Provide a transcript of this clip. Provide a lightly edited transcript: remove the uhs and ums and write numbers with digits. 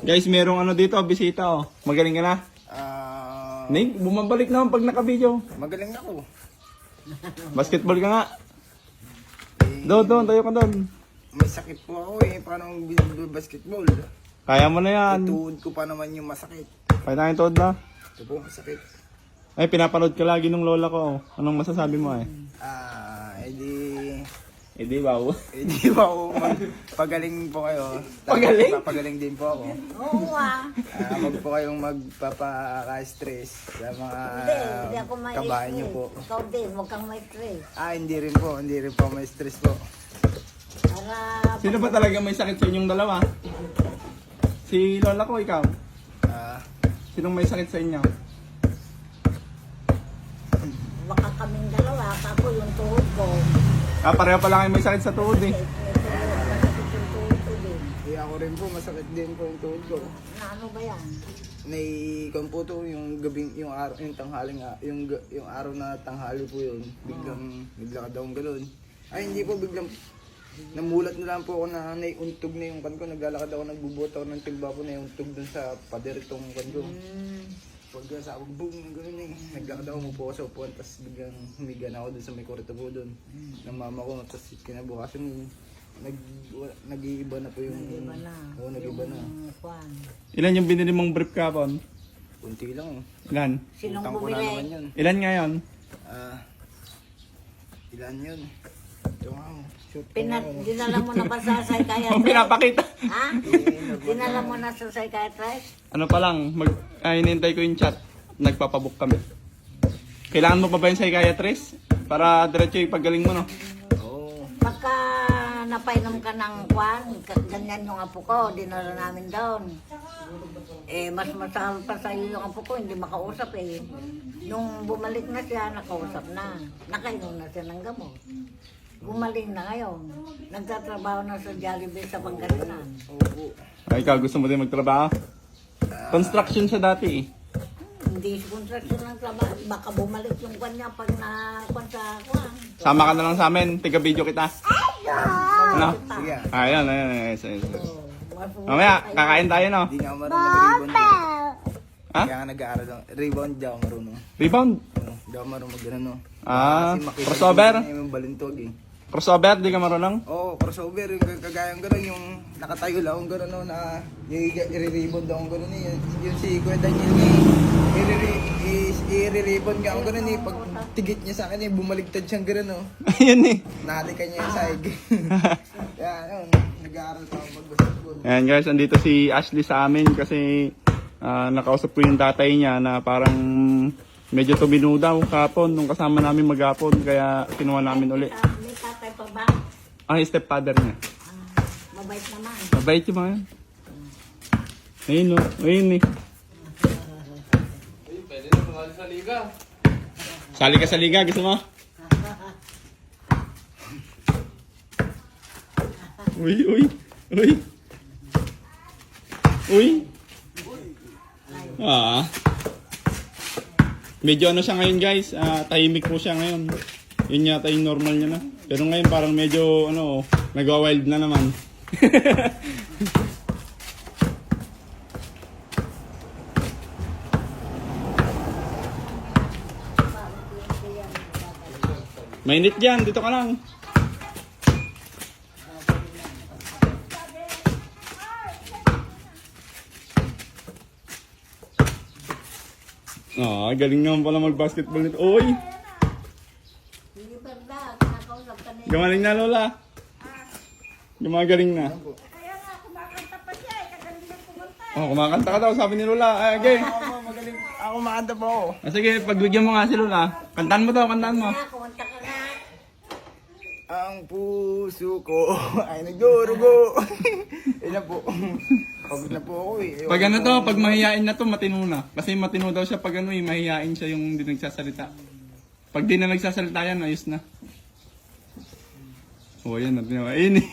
Guys, merong ano dito, bisita oh. Magaling ka na? Ning, bumabalik naman pag naka-video. Magaling ako. Basketball ka nga. Doon, tayo ka doon. May sakit po ako eh. Paano basketball? Kaya mo na yan. Tuhod ko pa naman yung masakit. Kaya tayong toad na. Ito po, masakit. Ay, pinapanood ka lagi ng lola ko. Anong masasabi mo eh? Edi wow. Edi wow. Pagaling po kayo. Pagaling? Pagaling din po ako. Oo Wag po kayong magpapaka-stress sa mga hindi ako may kabahan niyo po. Ikaw din, huwag kang may stress. Hindi rin po may stress po. Para Sino ba talaga may sakit sa inyong dalawa? Si lola ko, ikaw. Sinong may sakit sa inyo? baka kaming dalawa, ako yung tuhod ko. Pareho pala kayo may sakit sa tuhod eh. Masakit yung tuhod ko din. Ako rin po, masakit din po yung tuhod ko. Na ano ba yan? Naikamputo yung gabing yung araw yung tanghaling yung araw na tanghali po yun bigla ka daw ganoon hindi po biglang namulat na lang po ako na naiuntog na yung kan ko naglalakad ako nagbubuhat ako ng timba po naiuntog dun sa pader itong kan ko pagka sa boom ganoon naglakad ako umupo ako sa upuan tapos biglang humiga na ako dun sa may korito po dun ng mama ko tapos kinabukasan nag-iiba na po yung nag-iba na. Ilan yung binili mong brief kapon? Kunti lang. Ilan? Sinong Utang ko na bumili? naman yun. Ilan ngayon? Ilan yun? Ito nga. Shoot ko Dinala mo na ba sa Ang psychiatrist? pinapakita. Ha? Dinala mo na sa psychiatrist? Ano pa lang, hinintay ko yung chat. Nagpapabook kami. Kailangan mo pa ba yung psychiatrist? Para diretso yung paggaling mo, no? Pagka napainom ka ng kwan, ganyan yung apo ko, dinala namin doon. Mas masama pa sa iyo yung apo ko, hindi makausap eh. Nung bumalik na siya, nakausap na. Nakainom na siya ng gamot. Gumaling na ngayon. Nagtatrabaho na sa Jollibee sa Pangasinan. Ay, ikaw gusto mo din magtrabaho? Construction siya dati eh. Hindi contraction ng trabaho. Baka bumalik yung kwan niya pag na-kwan sa kwan. Sama ka na lang sa amin, tiga-video kita. Ano? Sige. Ayun. Mamaya, kakain tayo, no? Hindi nga marunong mag-rebound. Ha? Kaya nga nag-aaral lang. Rebound di ako marunong. Rebound? Hindi ako marunong mag-ano. Ah, Kasi makita crossover? ko yung balintog eh. Crossover, di ka marunong? Crossover. Yung kagayang gano'n, yung nakatayo lang akong gano'n no, na i-rebound akong gano'n eh. Yung si Kuya Daniel i-rebound ka akong gano'n eh. Pag tigit niya sa akin eh, bumaligtad siyang gano'n no. Ayun eh. Nahalikan niya yung saig. Kaya yun, nag-aaral pa ako mag-basketball. Ayan guys, andito si Ashley sa amin kasi nakausap ko yung tatay niya na parang medyo tumino daw kapon nung kasama namin maghapon kaya kinuha namin uli. May tatay pa ba? Ang stepfather niya. Mabait naman. Mabait yung mga yan. Ayun no, ayun eh. Pwede na sumali sa liga. Sali ka sa liga, gusto mo? Uy. Medyo ano siya ngayon guys, tahimik po siya ngayon. Yun yata yung normal niya na. Pero ngayon parang medyo nagwa-wild na naman. Mainit dyan, dito ka lang. Galing naman pala mag-basketball nito. Oy! Hindi ba? Kinakausap ka na. Gamaling na, Lola. Gumagaling na. Kumakanta ka daw, sabi ni Lola. Okay. Magaling. Ako makanta po ako. Sige, pagbigyan mo nga si Lola. Kantaan mo daw, kantaan mo. Kumanta ka na. Ang puso ko ay nagdurugo. Yun na po. Pagod na po ako eh. Pag ano to, pag mahihain na to, matino na. Kasi matino daw siya pag mahihain siya yung hindi nagsasalita. Pag di na nagsasalita yan, ayos na. Yan, ayun eh.